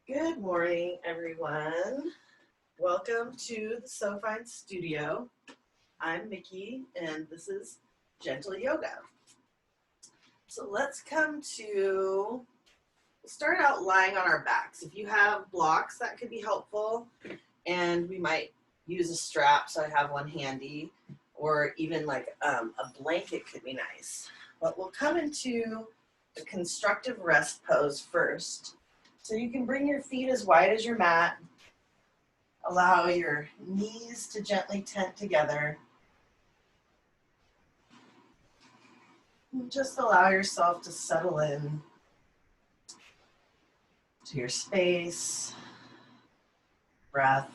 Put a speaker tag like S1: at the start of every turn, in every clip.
S1: Good morning, everyone. Welcome to the So Fine Studio. I'm Micki, and this is Gentle Yoga. So let's start out lying on our backs. If you have blocks, that could be helpful, and we might use a strap, so I have one handy, or even like a blanket could be nice. But we'll come into the constructive rest pose first. So you can bring your feet as wide as your mat. Allow your knees to gently tent together. And just allow yourself to settle in to your space, breath.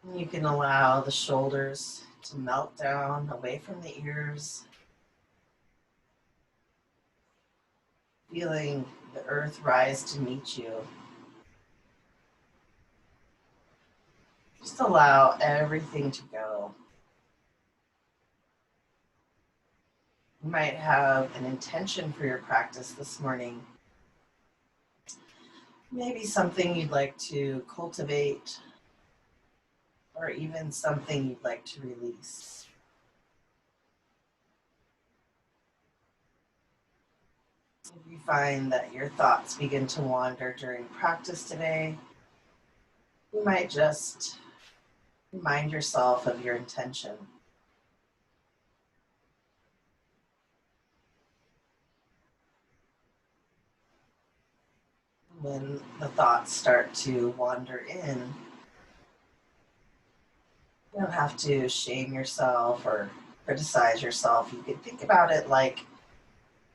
S1: And you can allow the shoulders to melt down away from the ears. Feeling the earth rise to meet you. Just allow everything to go. You might have an intention for your practice this morning. Maybe something you'd like to cultivate, or even something you'd like to release. If you find that your thoughts begin to wander during practice today, you might just remind yourself of your intention. When the thoughts start to wander in, you don't have to shame yourself or criticize yourself. You could think about it like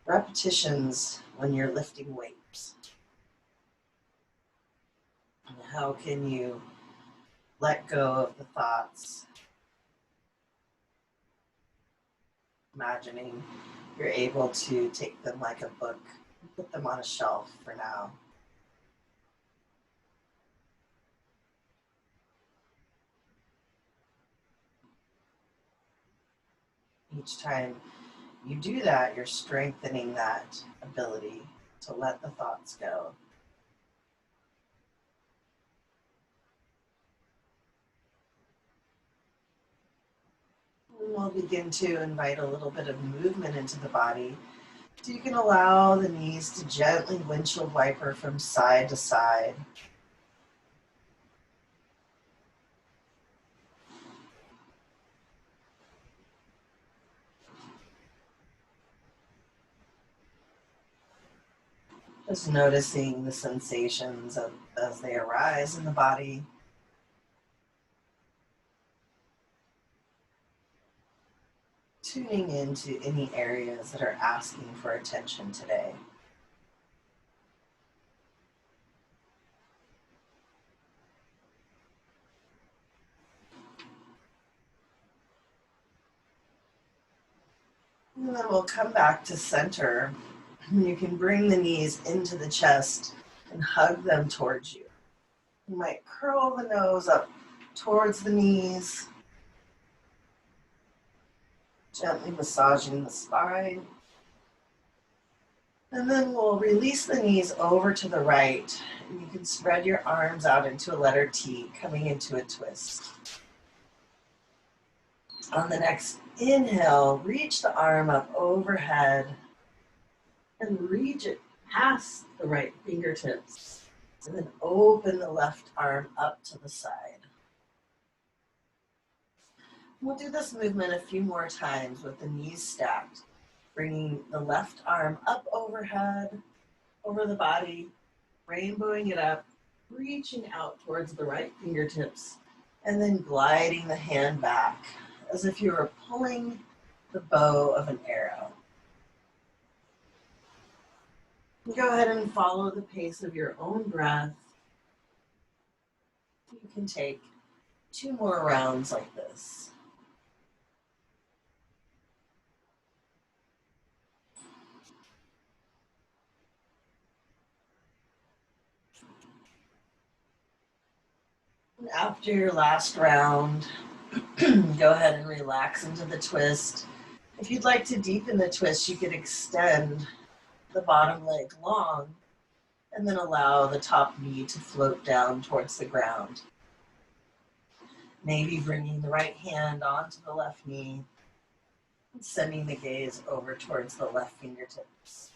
S1: repetitions when you're lifting weights. And how can you let go of the thoughts, imagining you're able to take them like a book and put them on a shelf for now. Each time you do that, you're strengthening that ability to let the thoughts go. And we'll begin to invite a little bit of movement into the body. So you can allow the knees to gently windshield wiper from side to side. Just noticing the sensations as they arise in the body. Tuning into any areas that are asking for attention today. And then we'll come back to center. You can bring the knees into the chest and hug them towards you. You might curl the nose up towards the knees, gently massaging the spine. And then we'll release the knees over to the right. And you can spread your arms out into a letter T, coming into a twist. On the next inhale, reach the arm up overhead and reach it past the right fingertips. And then open the left arm up to the side. We'll do this movement a few more times with the knees stacked, bringing the left arm up overhead, over the body, rainbowing it up, reaching out towards the right fingertips, and then gliding the hand back as if you were pulling the bow of an arrow. Go ahead and follow the pace of your own breath. You can take 2 more rounds like this. And after your last round, go ahead and relax into the twist. If you'd like to deepen the twist, you could extend the bottom leg long, and then allow the top knee to float down towards the ground. Maybe bringing the right hand onto the left knee and sending the gaze over towards the left fingertips.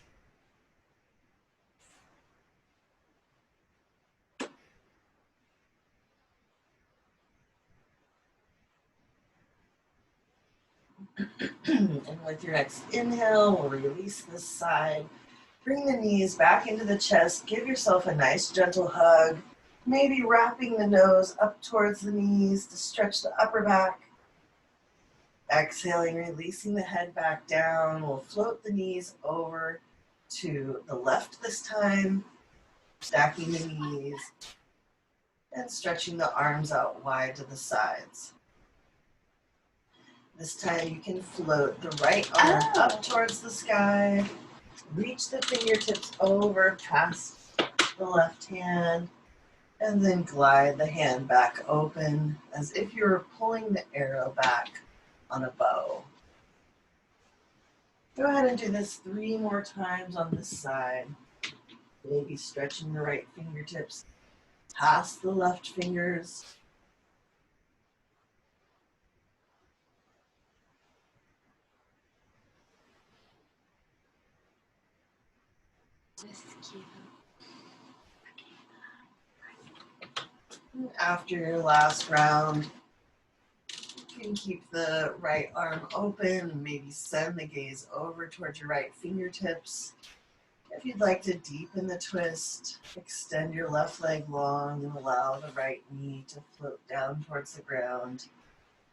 S1: And with your next inhale, we'll release this side. Bring the knees back into the chest. Give yourself a nice gentle hug. Maybe wrapping the nose up towards the knees to stretch the upper back. Exhaling, releasing the head back down. We'll float the knees over to the left this time. Stacking the knees and stretching the arms out wide to the sides. This time you can float the right arm up towards the sky. Reach the fingertips over past the left hand. And then glide the hand back open as if you were pulling the arrow back on a bow. Go ahead and do this 3 more times on this side. Maybe stretching the right fingertips past the left fingers. After your last round, you can keep the right arm open, maybe send the gaze over towards your right fingertips. If you'd like to deepen the twist, extend your left leg long and allow the right knee to float down towards the ground,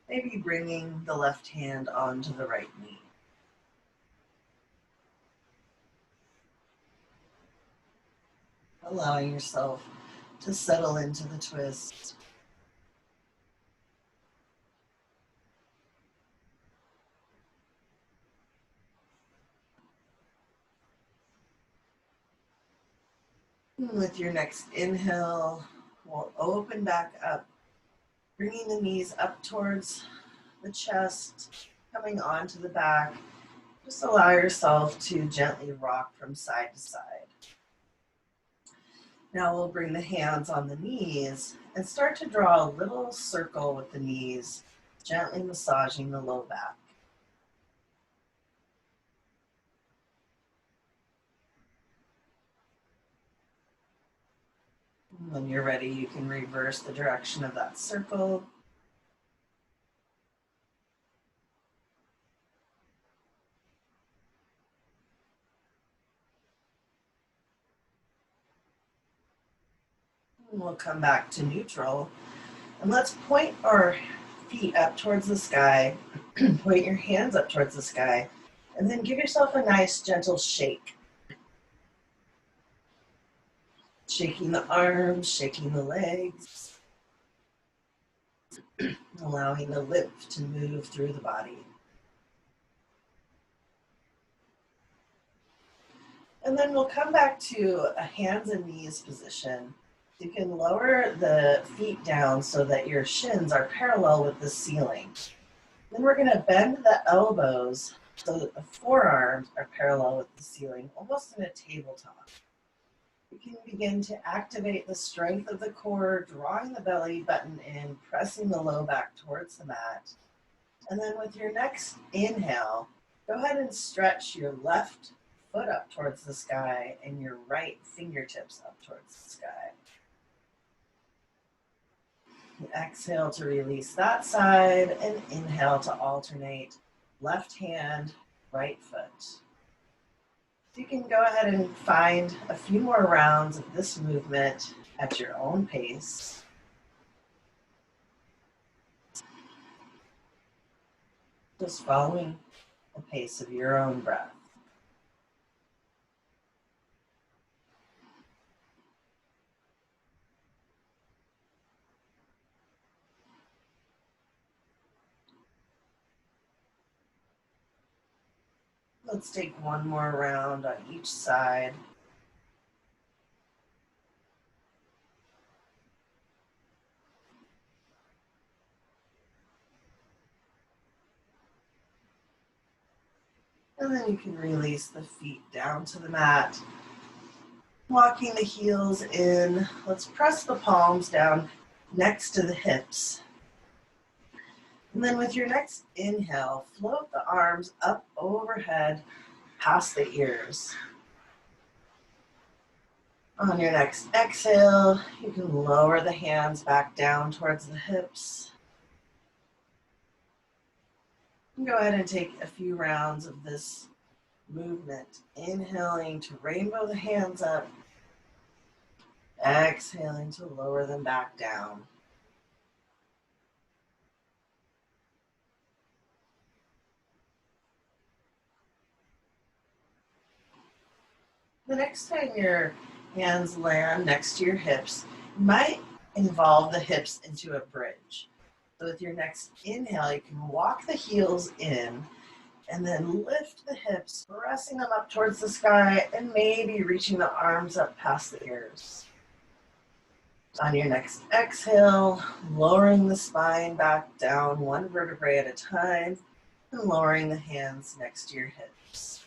S1: maybe bringing the left hand onto the right knee. Allowing yourself to settle into the twist. And with your next inhale, we'll open back up, bringing the knees up towards the chest, coming onto the back. Just allow yourself to gently rock from side to side. Now we'll bring the hands on the knees and start to draw a little circle with the knees, gently massaging the low back. When you're ready, you can reverse the direction of that circle. And we'll come back to neutral. And let's point our feet up towards the sky. Point your hands up towards the sky. And then give yourself a nice gentle shake. Shaking the arms, shaking the legs. Allowing the lymph to move through the body. And then we'll come back to a hands and knees position. You can lower the feet down so that your shins are parallel with the ceiling. Then we're going to bend the elbows so that the forearms are parallel with the ceiling, almost in a tabletop. You can begin to activate the strength of the core, drawing the belly button in, pressing the low back towards the mat. And then with your next inhale, go ahead and stretch your left foot up towards the sky and your right fingertips up towards the sky. Exhale to release that side and inhale to alternate left hand, right foot. You can go ahead and find a few more rounds of this movement at your own pace. Just following the pace of your own breath. Let's take one more round on each side. And then you can release the feet down to the mat. Walking the heels in. Let's press the palms down next to the hips. And then with your next inhale, float the arms up overhead past the ears. On your next exhale, you can lower the hands back down towards the hips. And go ahead and take a few rounds of this movement. Inhaling to rainbow the hands up. Exhaling to lower them back down. The next time your hands land next to your hips, you might involve the hips into a bridge. So with your next inhale, you can walk the heels in and then lift the hips, pressing them up towards the sky and maybe reaching the arms up past the ears. On your next exhale, lowering the spine back down one vertebrae at a time and lowering the hands next to your hips.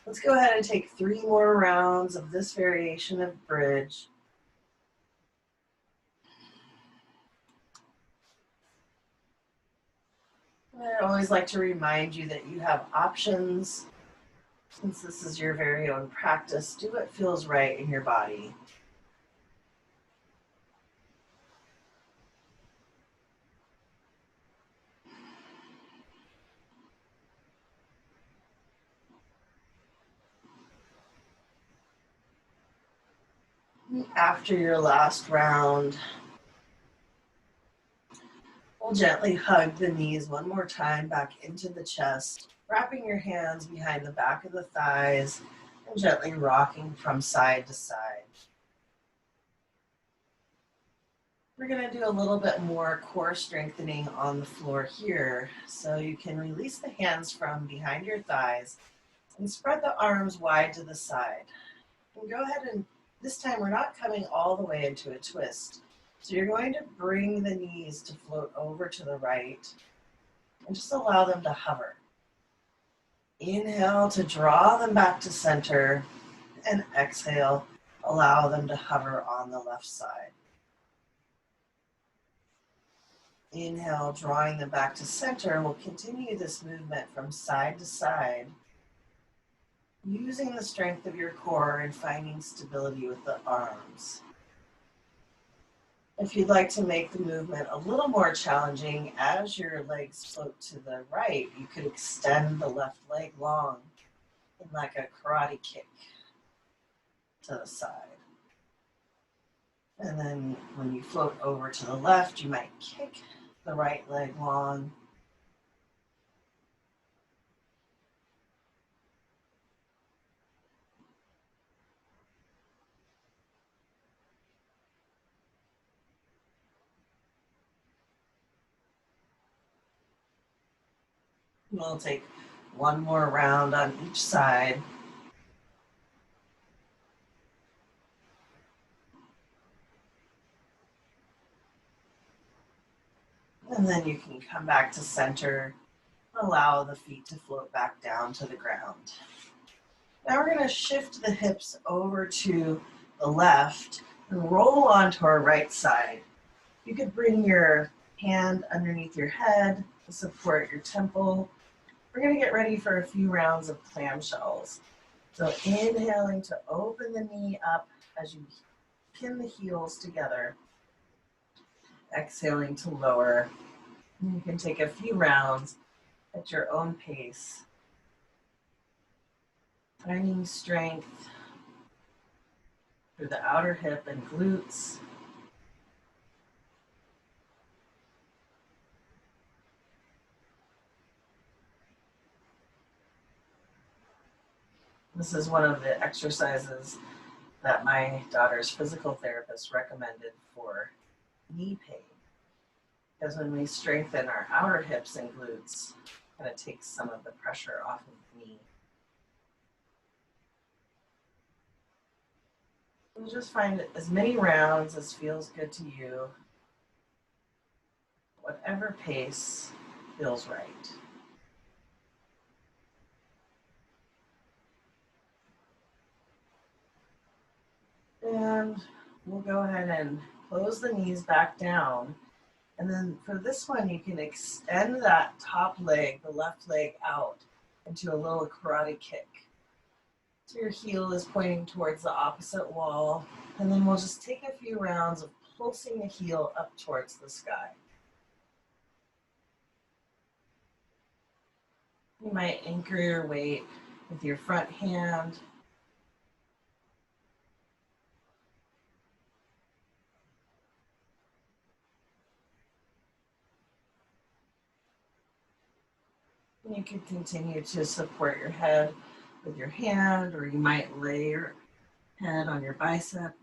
S1: Let's go ahead and take 3 more rounds of this variation of bridge. I always like to remind you that you have options. Since this is your very own practice, do what feels right in your body. After your last round, we'll gently hug the knees one more time back into the chest, wrapping your hands behind the back of the thighs and gently rocking from side to side. We're going to do a little bit more core strengthening on the floor here, so you can release the hands from behind your thighs and spread the arms wide to the side. And go ahead and this time we're not coming all the way into a twist. So you're going to bring the knees to float over to the right and just allow them to hover. Inhale to draw them back to center and exhale, allow them to hover on the left side. Inhale, drawing them back to center. We'll continue this movement from side to side, using the strength of your core and finding stability with the arms. If you'd like to make the movement a little more challenging, as your legs float to the right, you could extend the left leg long in like a karate kick to the side. And then when you float over to the left, you might kick the right leg long. We'll take one more round on each side. And then you can come back to center, allow the feet to float back down to the ground. Now we're going to shift the hips over to the left and roll onto our right side. You could bring your hand underneath your head to support your temple. We're going to get ready for a few rounds of clamshells. So inhaling to open the knee up as you pin the heels together. Exhaling to lower. And you can take a few rounds at your own pace. Finding strength through the outer hip and glutes. This is one of the exercises that my daughter's physical therapist recommended for knee pain. Because when we strengthen our outer hips and glutes, it kind of takes some of the pressure off of the knee. You'll just find as many rounds as feels good to you, whatever pace feels right. And we'll go ahead and close the knees back down. And then for this one, you can extend that top leg, the left leg out into a little karate kick. So your heel is pointing towards the opposite wall. And then we'll just take a few rounds of pulsing the heel up towards the sky. You might anchor your weight with your front hand. And you can continue to support your head with your hand, or you might lay your head on your bicep.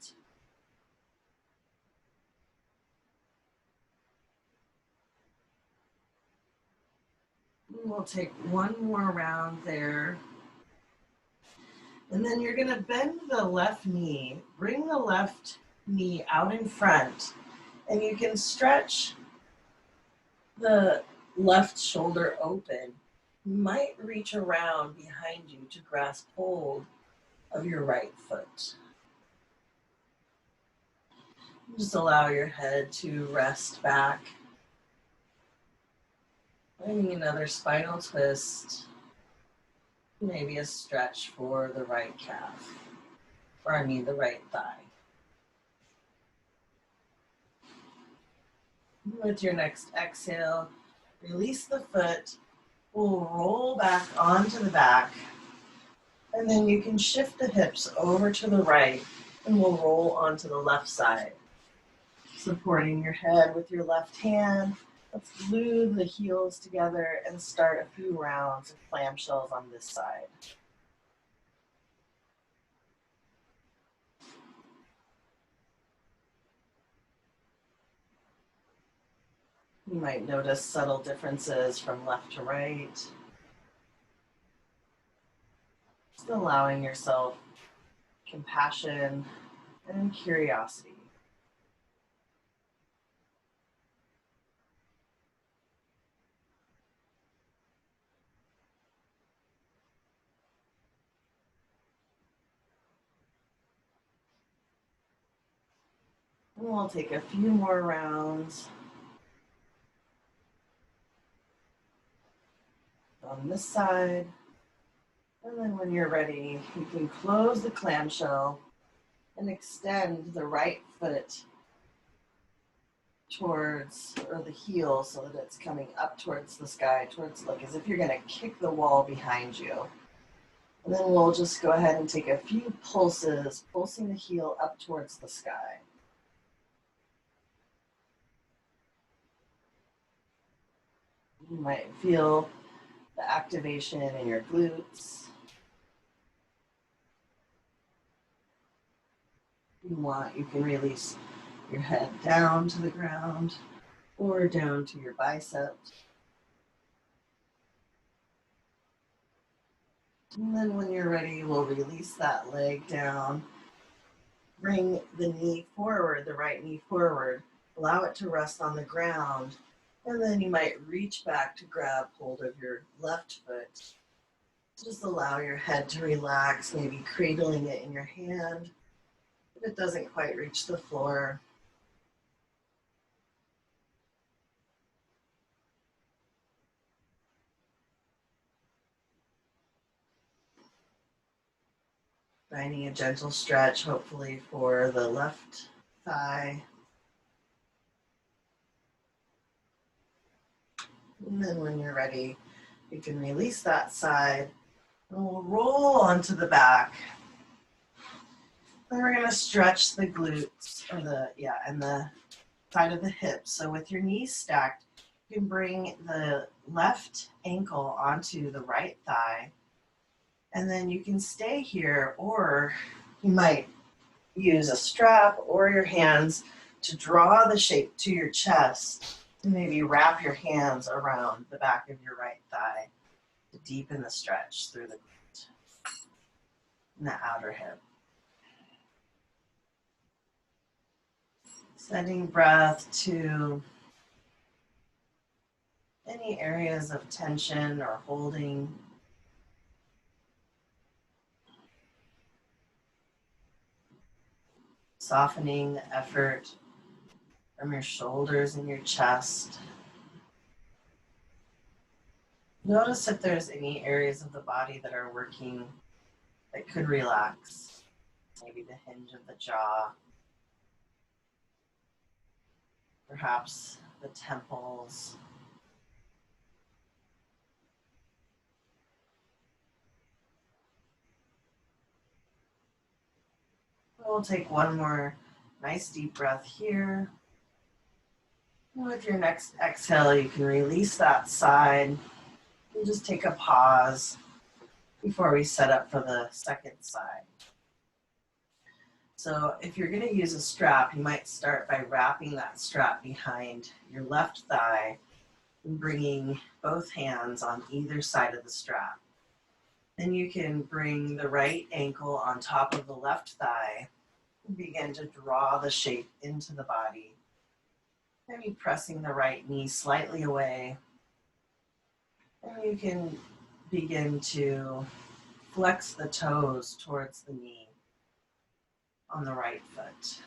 S1: And we'll take one more round there. And then you're going to bend the left knee. Bring the left knee out in front. And you can stretch the left shoulder open. You might reach around behind you to grasp hold of your right foot. Just allow your head to rest back. Finding another spinal twist. Maybe a stretch for the right calf, or the right thigh. With your next exhale, release the foot. We'll roll back onto the back. And then you can shift the hips over to the right, and we'll roll onto the left side. Supporting your head with your left hand. Let's glue the heels together and start a few rounds of clamshells on this side. You might notice subtle differences from left to right. Just allowing yourself compassion and curiosity. And we'll take a few more rounds on this side. And then when you're ready, you can close the clamshell and extend the right foot towards, or the heel, so that it's coming up towards the sky, towards, like as if you're going to kick the wall behind you. And then we'll just go ahead and take a few pulses, pulsing the heel up towards the sky. You might feel the activation in your glutes. If you want, you can release your head down to the ground or down to your biceps. And then when you're ready, we'll release that leg down. Bring the knee forward, the right knee forward. Allow it to rest on the ground. And then you might reach back to grab hold of your left foot. Just allow your head to relax, maybe cradling it in your hand. If it doesn't quite reach the floor. Finding a gentle stretch, hopefully for the left thigh. And then when you're ready, you can release that side. And we'll roll onto the back. Then we're going to stretch the glutes, or and the side of the hips. So with your knees stacked, you can bring the left ankle onto the right thigh. And then you can stay here, or you might use a strap or your hands to draw the shape to your chest. And maybe wrap your hands around the back of your right thigh to deepen the stretch through the glute and the outer hip. Sending breath to any areas of tension or holding. Softening the effort from your shoulders and your chest. Notice if there's any areas of the body that are working that could relax. Maybe the hinge of the jaw, perhaps the temples. We'll take one more nice deep breath here. And with your next exhale, you can release that side and just take a pause before we set up for the second side. So if you're going to use a strap, you might start by wrapping that strap behind your left thigh and bringing both hands on either side of the strap. Then you can bring the right ankle on top of the left thigh and begin to draw the shape into the body. Maybe pressing the right knee slightly away. And you can begin to flex the toes towards the knee on the right foot.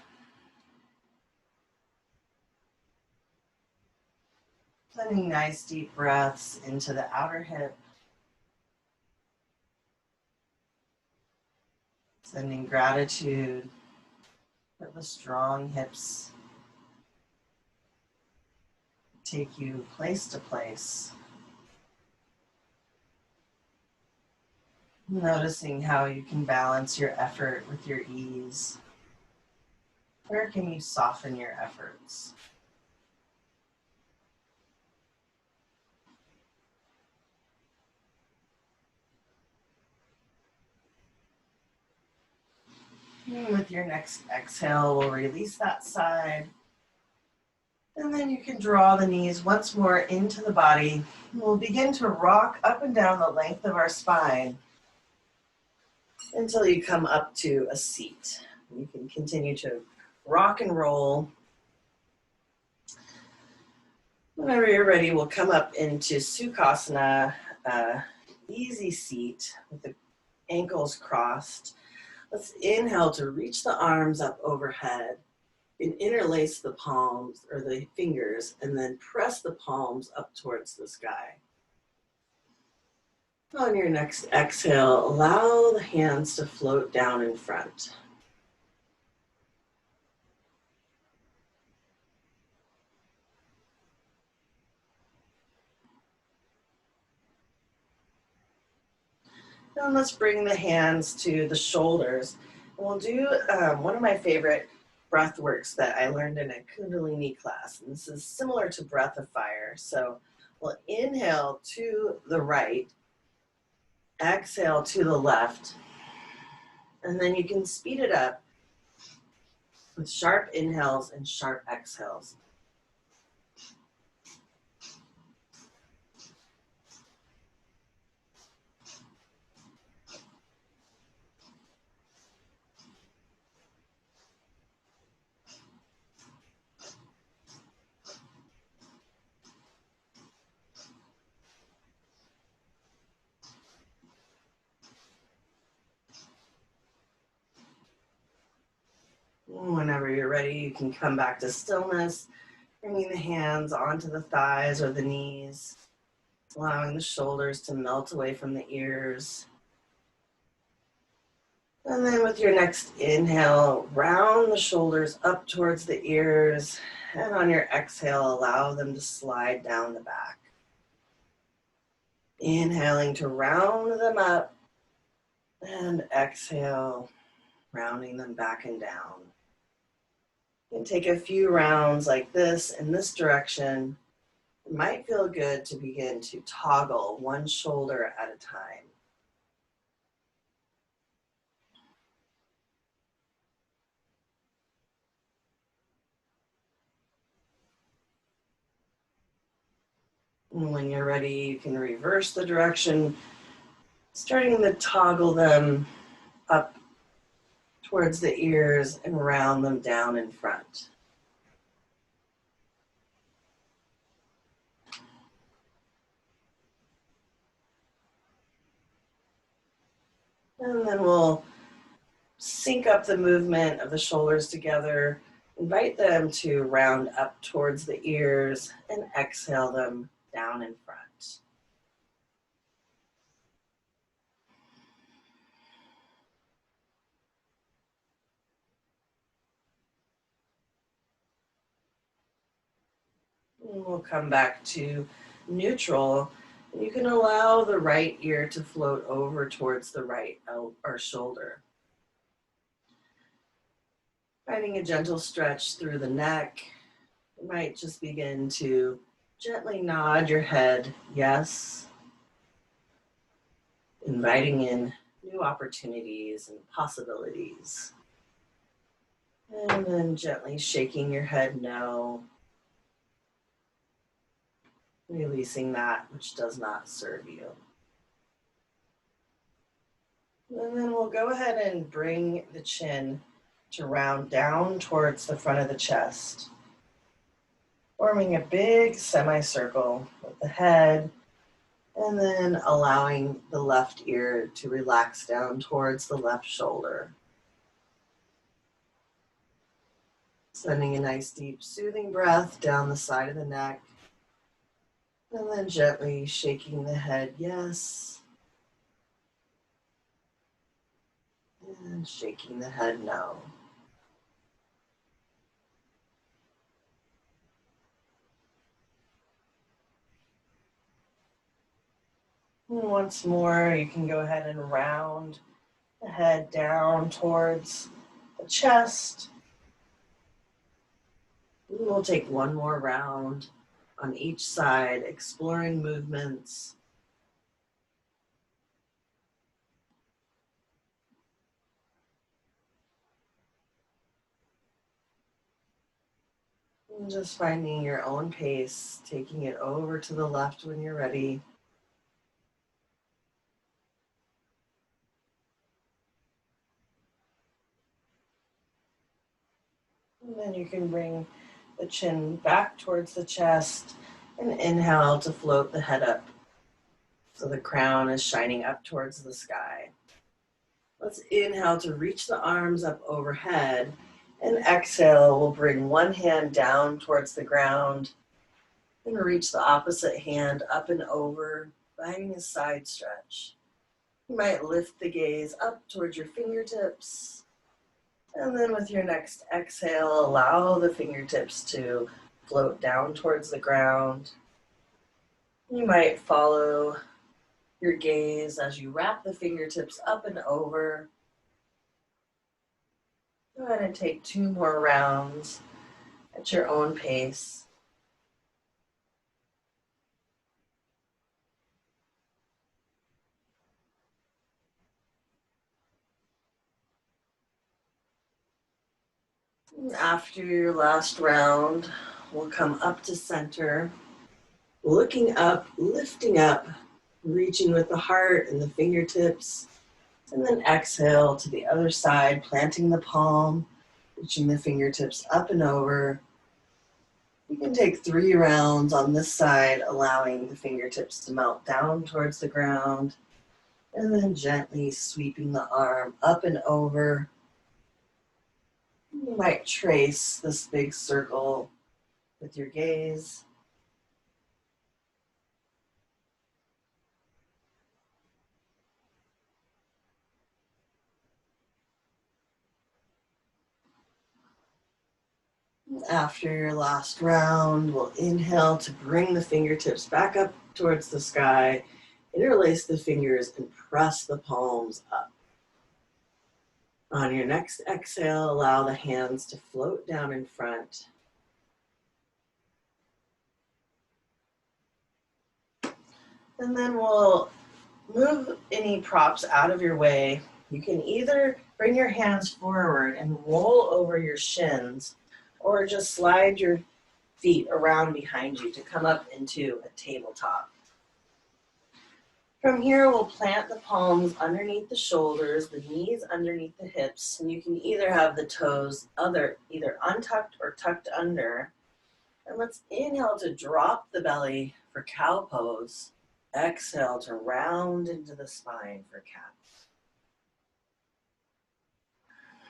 S1: Sending nice deep breaths into the outer hip. Sending gratitude for the strong hips. Take you place to place. Noticing how you can balance your effort with your ease. Where can you soften your efforts? And with your next exhale, we'll release that side. And then you can draw the knees once more into the body. We'll begin to rock up and down the length of our spine until you come up to a seat. You can continue to rock and roll. Whenever you're ready, we'll come up into Sukhasana, easy seat with the ankles crossed. Let's inhale to reach the arms up overhead and interlace the palms or the fingers and then press the palms up towards the sky. On your next exhale, allow the hands to float down in front. And let's bring the hands to the shoulders. And we'll do one of my favorite breath works that I learned in a Kundalini class. And this is similar to Breath of Fire. So we'll inhale to the right, exhale to the left, and then you can speed it up with sharp inhales and sharp exhales. Whenever you're ready, you can come back to stillness, bringing the hands onto the thighs or the knees, allowing the shoulders to melt away from the ears. And then with your next inhale, round the shoulders up towards the ears, and on your exhale, allow them to slide down the back. Inhaling to round them up, and exhale, rounding them back and down. You can take a few rounds like this in this direction. It might feel good to begin to toggle one shoulder at a time. And when you're ready, you can reverse the direction, starting to toggle them up towards the ears and round them down in front. And then we'll sink sync up the movement of the shoulders together. Invite them to round up towards the ears and exhale them down in front. And we'll come back to neutral. You can allow the right ear to float over towards the right or shoulder. Finding a gentle stretch through the neck. You might just begin to gently nod your head, yes, inviting in new opportunities and possibilities. And then gently shaking your head no, releasing that which does not serve you. And then we'll go ahead and bring the chin to round down towards the front of the chest, forming a big semicircle with the head, and then allowing the left ear to relax down towards the left shoulder. Sending a nice deep soothing breath down the side of the neck, and then gently shaking the head yes, and shaking the head no. And once more, you can go ahead and round the head down towards the chest. And we'll take one more round on each side, exploring movements. And just finding your own pace, taking it over to the left when you're ready. And then you can bring the chin back towards the chest and inhale to float the head up so the crown is shining up towards the sky. Let's inhale to reach the arms up overhead, and exhale, we'll bring one hand down towards the ground and reach the opposite hand up and over, finding a side stretch. You might lift the gaze up towards your fingertips, and then with your next exhale, allow the fingertips to float down towards the ground. You might follow your gaze as you wrap the fingertips up and over. Go ahead and take 2 more rounds at your own pace. After your last round, we'll come up to center, looking up, lifting up, reaching with the heart and the fingertips, and then exhale to the other side, planting the palm, reaching the fingertips up and over. You can take 3 rounds on this side, allowing the fingertips to melt down towards the ground, and then gently sweeping the arm up and over. You might trace this big circle with your gaze. After your last round, we'll inhale to bring the fingertips back up towards the sky, interlace the fingers, and press the palms up. On your next exhale, allow the hands to float down in front. And then we'll move any props out of your way. You can either bring your hands forward and roll over your shins, or just slide your feet around behind you to come up into a tabletop. From here, we'll plant the palms underneath the shoulders, the knees underneath the hips, and you can either have the toes either untucked or tucked under. And let's inhale to drop the belly for cow pose. Exhale to round into the spine for cat.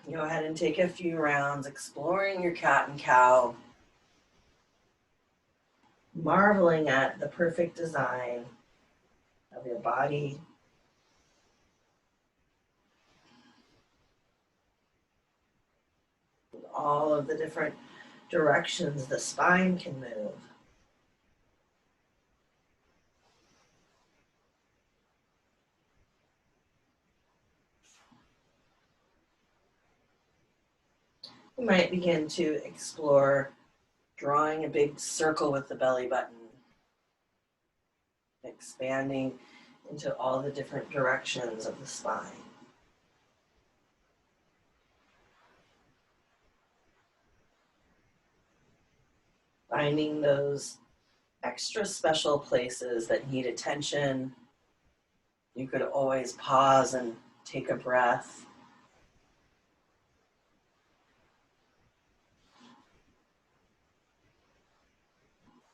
S1: Go ahead and take a few rounds exploring your cat and cow, marveling at the perfect design of your body. All of the different directions the spine can move. You might begin to explore drawing a big circle with the belly button, expanding into all the different directions of the spine. Finding those extra special places that need attention. You could always pause and take a breath.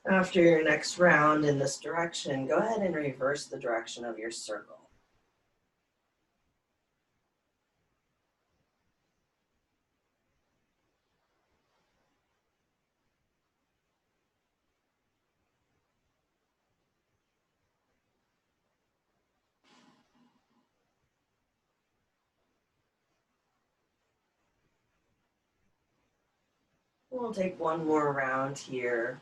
S1: After your next round in this direction, go ahead and reverse the direction of your circle. We'll take one more round here.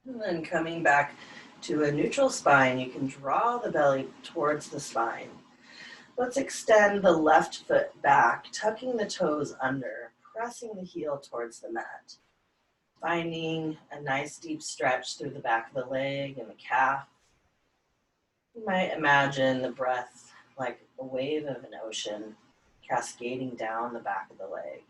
S1: And then coming back to a neutral spine, you can draw the belly towards the spine. Let's extend the left foot back, tucking the toes under, pressing the heel towards the mat. Finding a nice deep stretch through the back of the leg and the calf. You might imagine the breath like a wave of an ocean cascading down the back of the leg.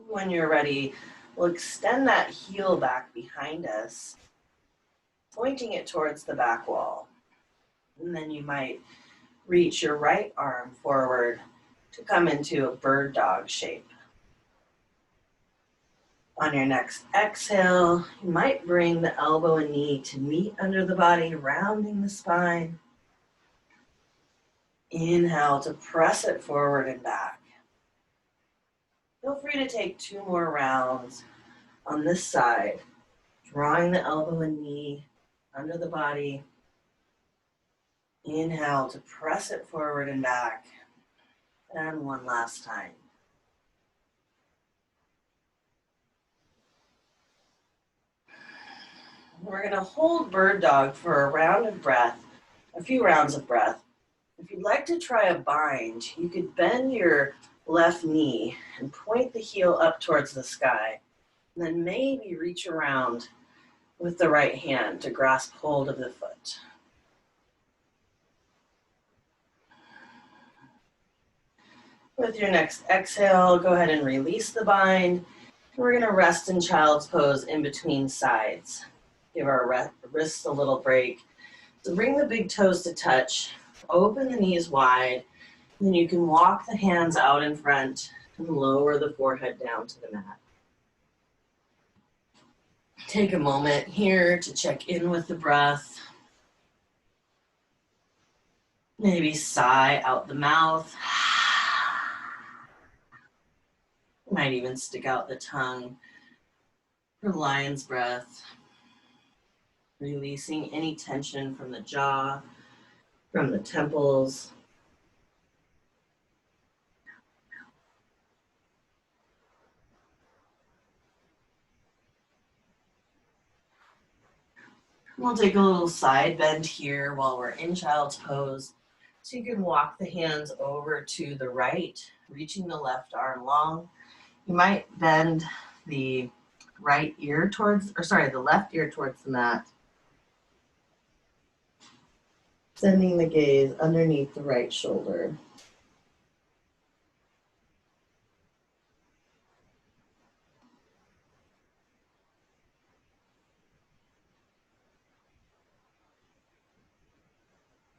S1: When you're ready, we'll extend that heel back behind us, pointing it towards the back wall. And then you might reach your right arm forward to come into a bird dog shape. On your next exhale, you might bring the elbow and knee to meet under the body, rounding the spine. Inhale to press it forward and back. Feel free to take 2 more rounds on this side, drawing the elbow and knee under the body. Inhale to press it forward and back. And one last time. We're going to hold bird dog for a few rounds of breath. If you'd like to try a bind, you could bend your left knee and point the heel up towards the sky. And then maybe reach around with the right hand to grasp hold of the foot. With your next exhale, go ahead and release the bind. We're going to rest in child's pose in between sides. Give our wrists a little break. So bring the big toes to touch. Open the knees wide. Then you can walk the hands out in front and lower the forehead down to the mat. Take a moment here to check in with the breath. Maybe sigh out the mouth. Might even stick out the tongue for lion's breath. Releasing any tension from the jaw, from the temples. We'll take a little side bend here while we're in child's pose. So you can walk the hands over to the right, reaching the left arm long. You might bend the left ear towards the mat. Sending the gaze underneath the right shoulder.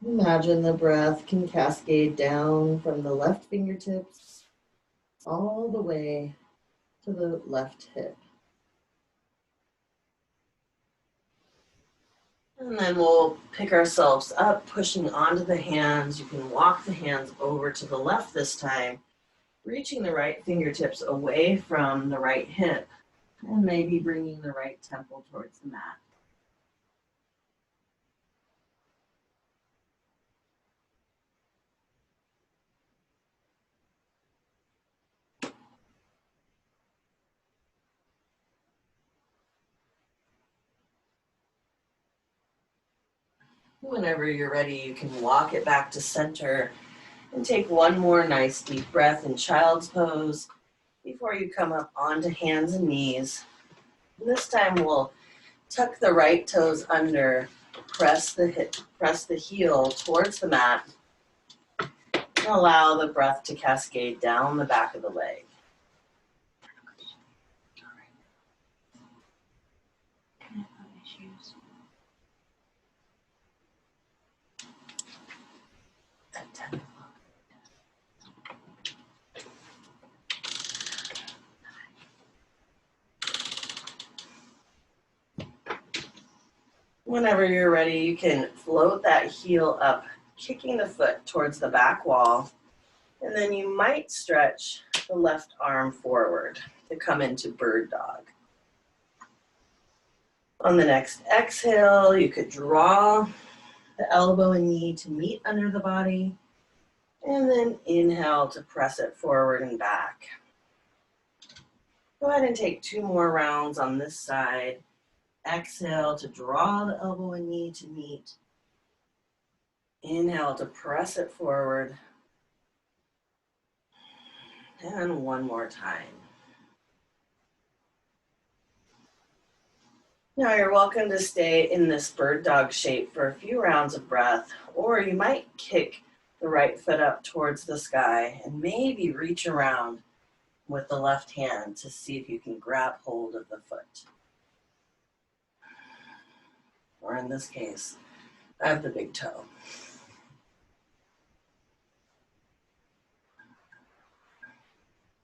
S1: Imagine the breath can cascade down from the left fingertips all the way to the left hip. And then we'll pick ourselves up, pushing onto the hands. You can walk the hands over to the left this time, reaching the right fingertips away from the right hip, and maybe bringing the right temple towards the mat. Whenever you're ready, you can walk it back to center and take one more nice deep breath in child's pose before you come up onto hands and knees. And this time we'll tuck the right toes under, press the heel towards the mat, and allow the breath to cascade down the back of the leg. Whenever you're ready, you can float that heel up, kicking the foot towards the back wall, and then you might stretch the left arm forward to come into bird dog. On the next exhale, you could draw the elbow and knee to meet under the body, and then inhale to press it forward and back. Go ahead and take 2 more rounds on this side. Exhale to draw the elbow and knee to meet. Inhale to press it forward. And one more time. Now you're welcome to stay in this bird dog shape for a few rounds of breath, or you might kick the right foot up towards the sky and maybe reach around with the left hand to see if you can grab hold of the foot. Or in this case, I have the big toe.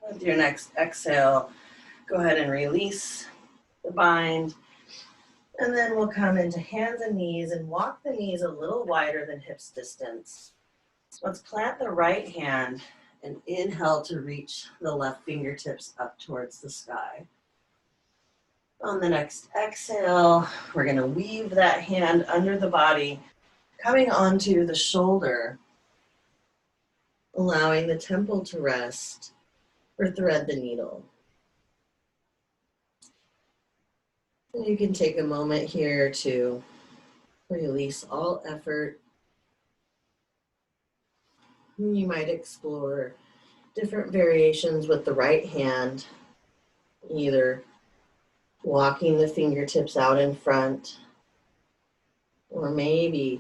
S1: With your next exhale, go ahead and release the bind. And then we'll come into hands and knees and walk the knees a little wider than hips distance. Let's plant the right hand and inhale to reach the left fingertips up towards the sky. On the next exhale, we're going to weave that hand under the body, coming onto the shoulder, allowing the temple to rest, or thread the needle. And you can take a moment here to release all effort. You might explore different variations with the right hand, either walking the fingertips out in front, or maybe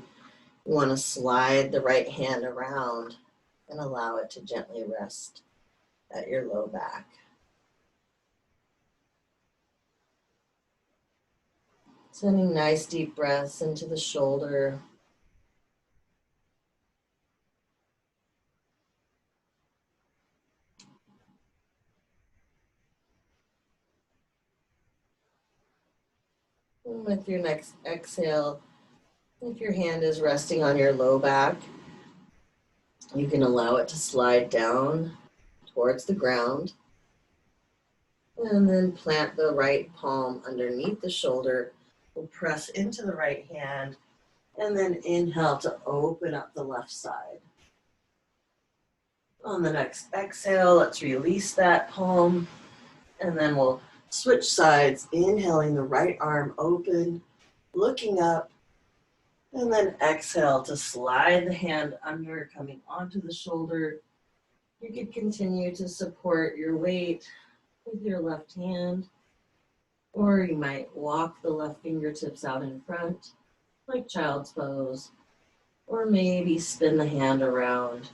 S1: you want to slide the right hand around and allow it to gently rest at your low back. Sending nice deep breaths into the shoulder. And with your next exhale, if your hand is resting on your low back, you can allow it to slide down towards the ground. And then plant the right palm underneath the shoulder. We'll press into the right hand and then inhale to open up the left side. On the next exhale, let's release that palm and then we'll switch sides, inhaling the right arm open, looking up, and then exhale to slide the hand under, coming onto the shoulder. You could continue to support your weight with your left hand, or you might walk the left fingertips out in front, like child's pose, or maybe spin the hand around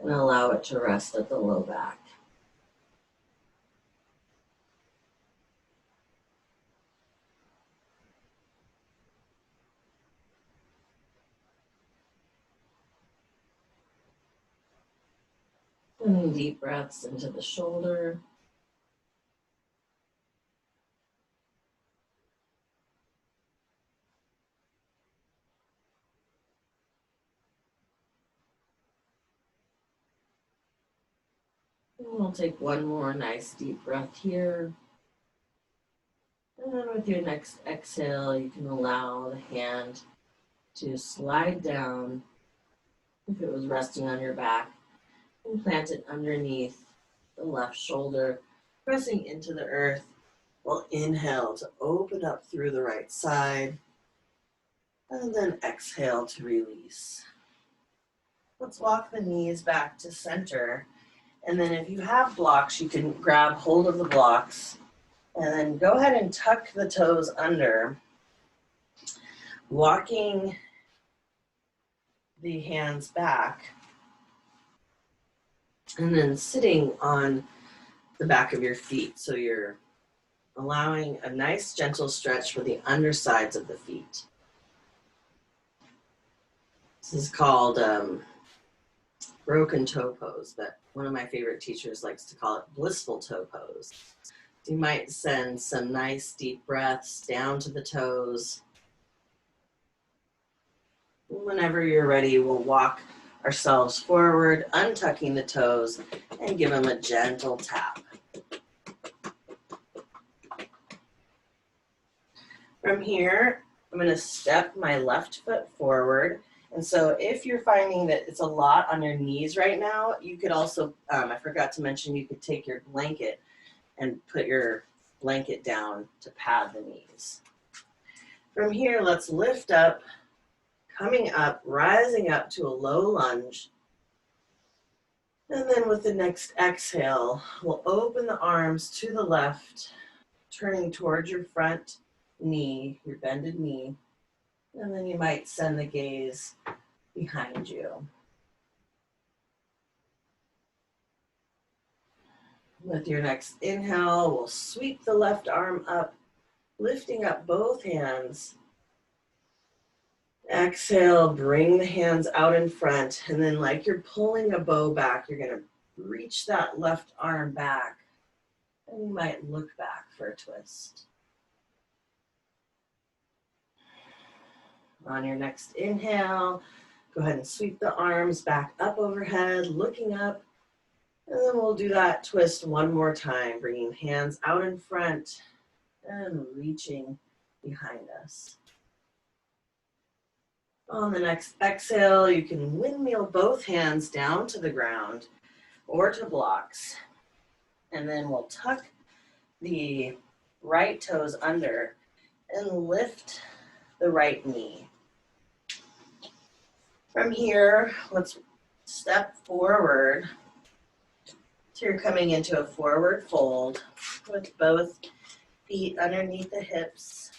S1: and allow it to rest at the low back. Sending deep breaths into the shoulder. We'll take one more nice deep breath here. And then with your next exhale, you can allow the hand to slide down. If it was resting on your back, and plant it underneath the left shoulder, pressing into the earth. We'll inhale to open up through the right side, and then exhale to release. Let's walk the knees back to center. And then if you have blocks, you can grab hold of the blocks and then go ahead and tuck the toes under, walking the hands back, and then sitting on the back of your feet. So you're allowing a nice gentle stretch for the undersides of the feet. This is called broken toe pose, but one of my favorite teachers likes to call it blissful toe pose. You might send some nice deep breaths down to the toes. Whenever you're ready, we'll walk ourselves forward, untucking the toes, and give them a gentle tap. From here, I'm going to step my left foot forward. And so if you're finding that it's a lot on your knees right now, you could also, I forgot to mention, you could take your blanket and put your blanket down to pad the knees. From here, let's lift up, coming up, rising up to a low lunge. And then with the next exhale, we'll open the arms to the left, turning towards your front knee, your bended knee. And then you might send the gaze behind you. With your next inhale, we'll sweep the left arm up, lifting up both hands. Exhale, bring the hands out in front, and then like you're pulling a bow back, you're going to reach that left arm back, and you might look back for a twist. On your next inhale, go ahead and sweep the arms back up overhead, looking up, and then we'll do that twist one more time, bringing hands out in front and reaching behind us. On the next exhale, you can windmill both hands down to the ground or to blocks. And then we'll tuck the right toes under and lift the right knee. From here, let's step forward. So you're coming into a forward fold with both feet underneath the hips.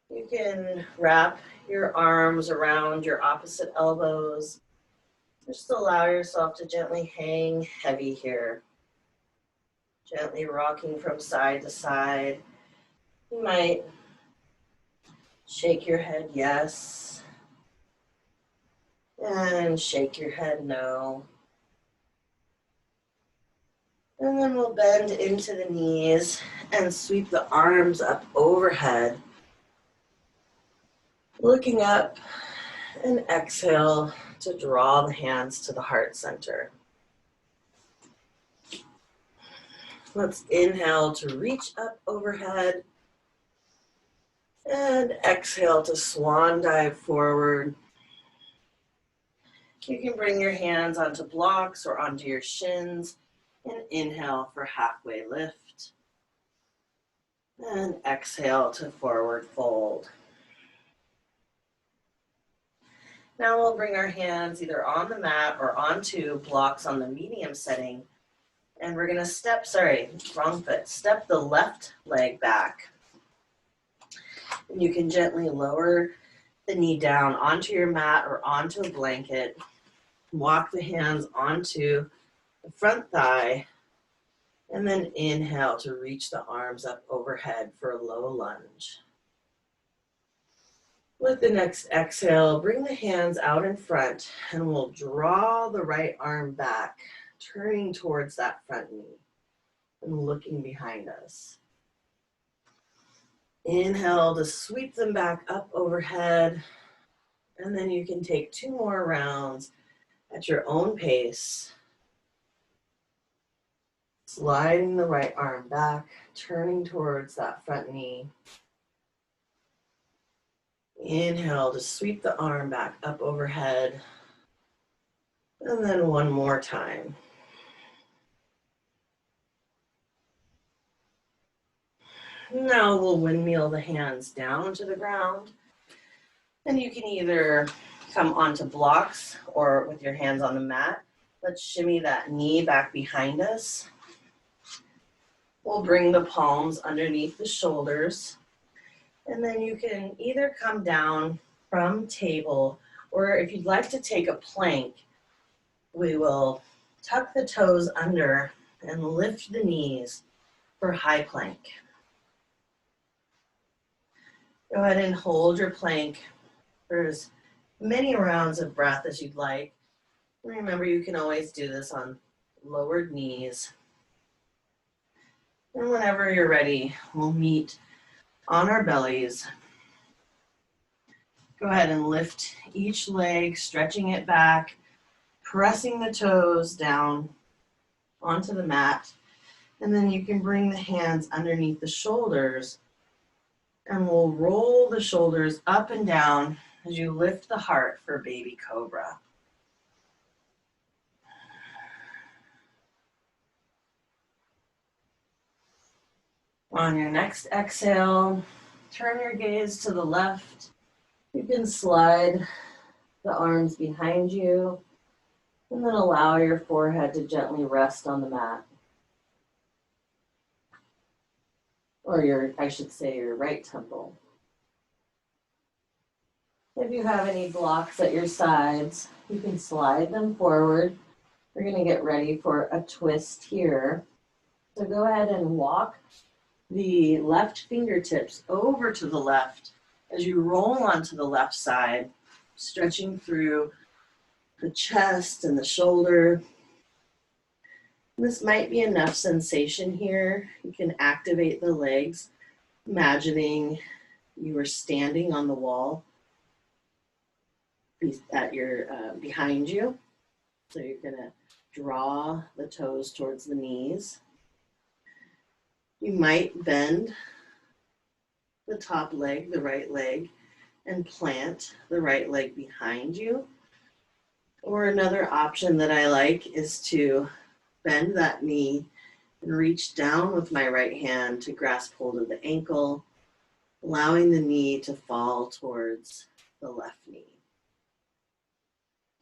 S1: You can wrap your arms around your opposite elbows. Just allow yourself to gently hang heavy here. Gently rocking from side to side. You might shake your head yes, and shake your head no. And then we'll bend into the knees and sweep the arms up overhead. Looking up, and exhale to draw the hands to the heart center. Let's inhale to reach up overhead, and exhale to swan dive forward. You can bring your hands onto blocks or onto your shins, and inhale for halfway lift, and exhale to forward fold. Now we'll bring our hands either on the mat or onto blocks on the medium setting. And we're gonna step the left leg back. And you can gently lower the knee down onto your mat or onto a blanket. Walk the hands onto the front thigh. And then inhale to reach the arms up overhead for a low lunge. With the next exhale, bring the hands out in front and we'll draw the right arm back, turning towards that front knee and looking behind us. Inhale to sweep them back up overhead, and then you can take 2 more rounds at your own pace. Sliding the right arm back, turning towards that front knee. Inhale to sweep the arm back up overhead. And then one more time. Now we'll windmill the hands down to the ground. And you can either come onto blocks or with your hands on the mat. Let's shimmy that knee back behind us. We'll bring the palms underneath the shoulders. And then you can either come down from table, or if you'd like to take a plank, we will tuck the toes under and lift the knees for high plank. Go ahead and hold your plank for as many rounds of breath as you'd like. Remember, you can always do this on lowered knees. And whenever you're ready, we'll meet on our bellies. Go ahead and lift each leg, stretching it back, pressing the toes down onto the mat. And then you can bring the hands underneath the shoulders, and we'll roll the shoulders up and down as you lift the heart for baby cobra. On your next exhale, turn your gaze to the left. You can slide the arms behind you and then allow your forehead to gently rest on the mat. Or your right temple. If you have any blocks at your sides, you can slide them forward. We're going to get ready for a twist here. So go ahead and walk the left fingertips over to the left as you roll onto the left side, stretching through the chest and the shoulder. This might be enough sensation here. You can activate the legs, imagining you are standing on the wall at your behind you. So you're going to draw the toes towards the knees. You might bend the top leg, the right leg, and plant the right leg behind you. Or another option that I like is to bend that knee and reach down with my right hand to grasp hold of the ankle, allowing the knee to fall towards the left knee.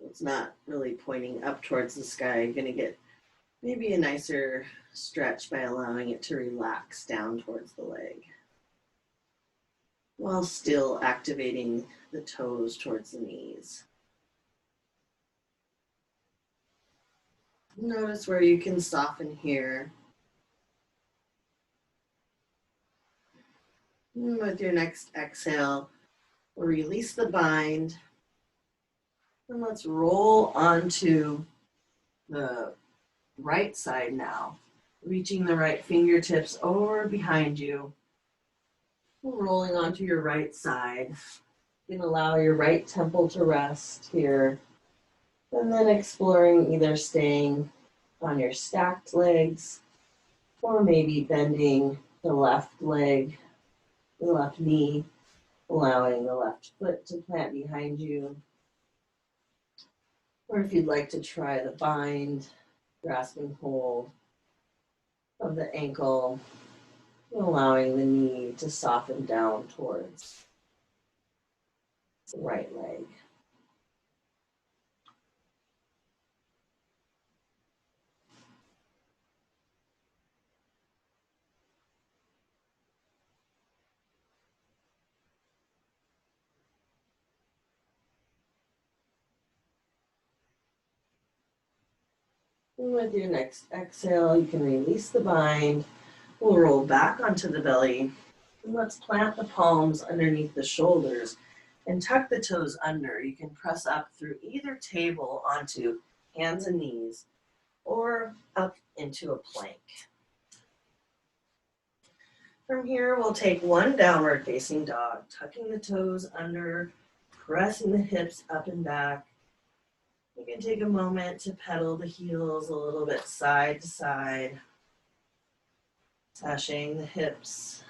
S1: It's not really pointing up towards the sky. You're going to get maybe a nicer stretch by allowing it to relax down towards the leg, while still activating the toes towards the knees. Notice where you can soften here. And with your next exhale, we'll release the bind. And let's roll onto the right side now, reaching the right fingertips over behind you. Rolling onto your right side. You can allow your right temple to rest here. And then exploring either staying on your stacked legs or maybe bending the left leg, the left knee, allowing the left foot to plant behind you. Or if you'd like to try the bind, grasping hold of the ankle, allowing the knee to soften down towards the right leg. And with your next exhale, you can release the bind. We'll roll back onto the belly. And let's plant the palms underneath the shoulders and tuck the toes under. You can press up through either table onto hands and knees or up into a plank. From here, we'll take one downward facing dog, tucking the toes under, pressing the hips up and back. You can take a moment to pedal the heels a little bit side to side. Sashaying the hips.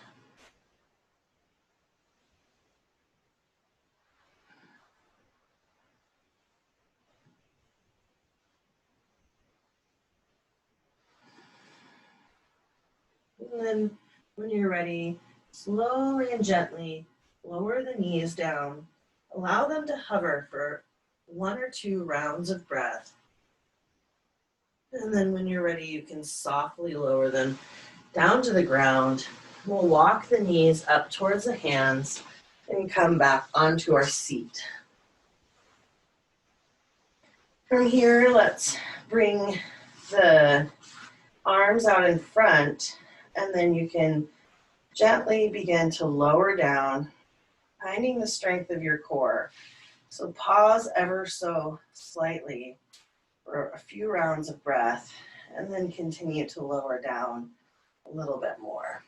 S1: And then when you're ready, slowly and gently lower the knees down. Allow them to hover for 1 or 2 rounds of breath. And then when you're ready, you can softly lower them down to the ground. We'll walk the knees up towards the hands and come back onto our seat. From here, let's bring the arms out in front, and then you can gently begin to lower down, finding the strength of your core. So pause ever so slightly for a few rounds of breath, and then continue to lower down a little bit more.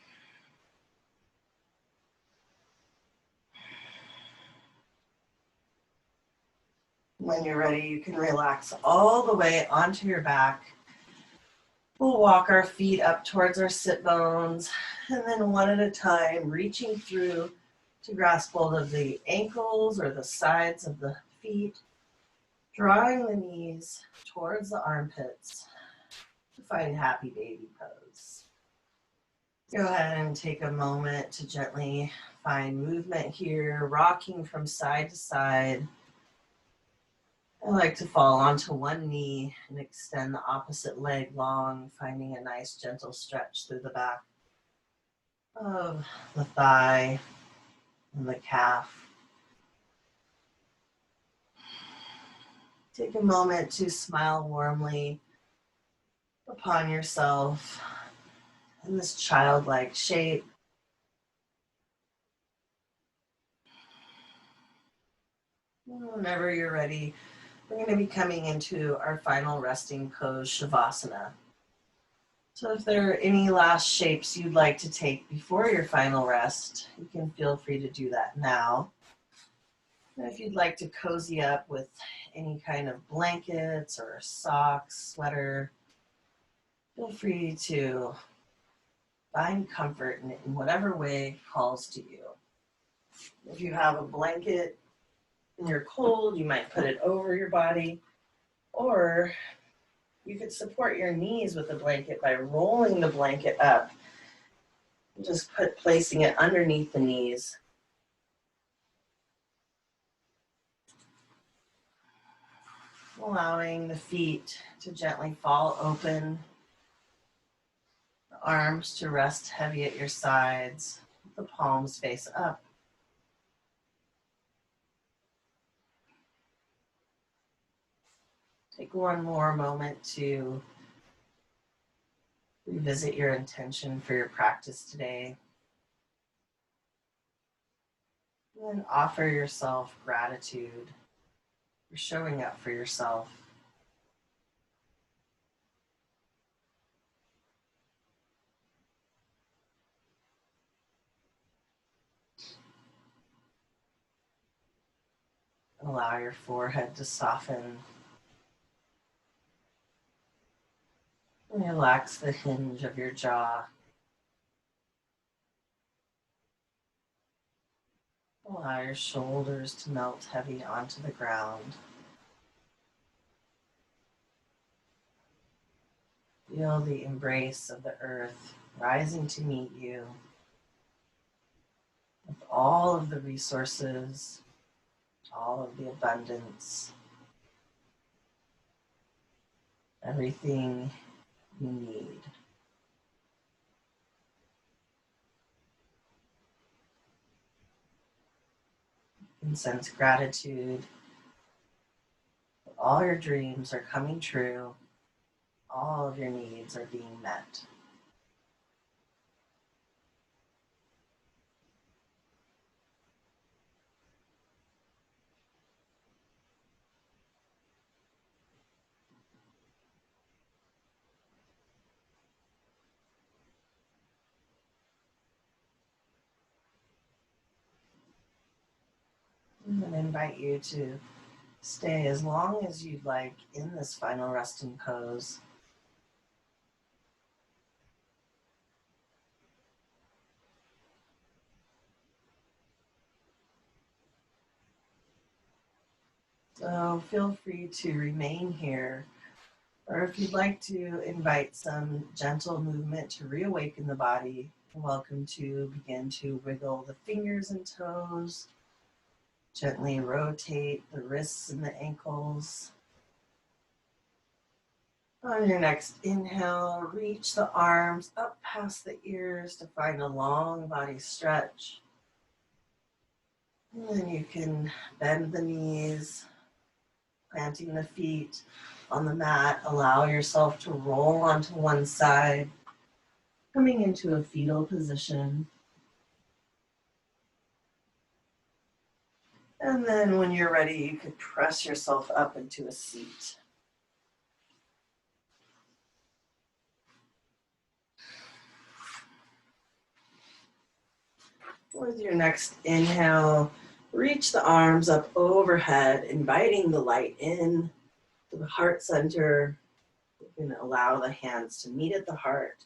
S1: When you're ready, you can relax all the way onto your back. We'll walk our feet up towards our sit bones, and then one at a time, reaching through to grasp hold of the ankles or the sides of the feet, drawing the knees towards the armpits to find happy baby pose. Go ahead and take a moment to gently find movement here, rocking from side to side. I like to fall onto one knee and extend the opposite leg long, finding a nice gentle stretch through the back of the thigh and the calf. Take a moment to smile warmly upon yourself in this childlike shape. Whenever you're ready, we're going to be coming into our final resting pose, Shavasana. So if there are any last shapes you'd like to take before your final rest, you can feel free to do that now. And if you'd like to cozy up with any kind of blankets or socks, sweater, feel free to find comfort in whatever way calls to you. If you have a blanket and you're cold, you might put it over your body, or you could support your knees with the blanket by rolling the blanket up. Just placing it underneath the knees. Allowing the feet to gently fall open, the arms to rest heavy at your sides, the palms face up. Take one more moment to revisit your intention for your practice today. And offer yourself gratitude for showing up for yourself. Allow your forehead to soften. Relax the hinge of your jaw. Allow your shoulders to melt heavy onto the ground. Feel the embrace of the earth rising to meet you with all of the resources, all of the abundance, everything you need. You can sense gratitude. All your dreams are coming true. All of your needs are being met. I'm going to invite you to stay as long as you'd like in this final resting pose. So feel free to remain here, or if you'd like to invite some gentle movement to reawaken the body, you're welcome to begin to wiggle the fingers and toes, gently rotate the wrists and the ankles. On your next inhale, reach the arms up past the ears to find a long body stretch. And then you can bend the knees, planting the feet on the mat. Allow yourself to roll onto one side, coming into a fetal position. And then when you're ready, you could press yourself up into a seat. With your next inhale, reach the arms up overhead, inviting the light in to the heart center. You can allow the hands to meet at the heart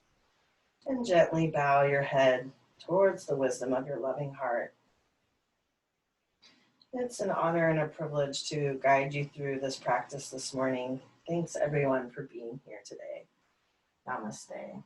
S1: and gently bow your head towards the wisdom of your loving heart. It's an honor and a privilege to guide you through this practice this morning. Thanks everyone for being here today. Namaste.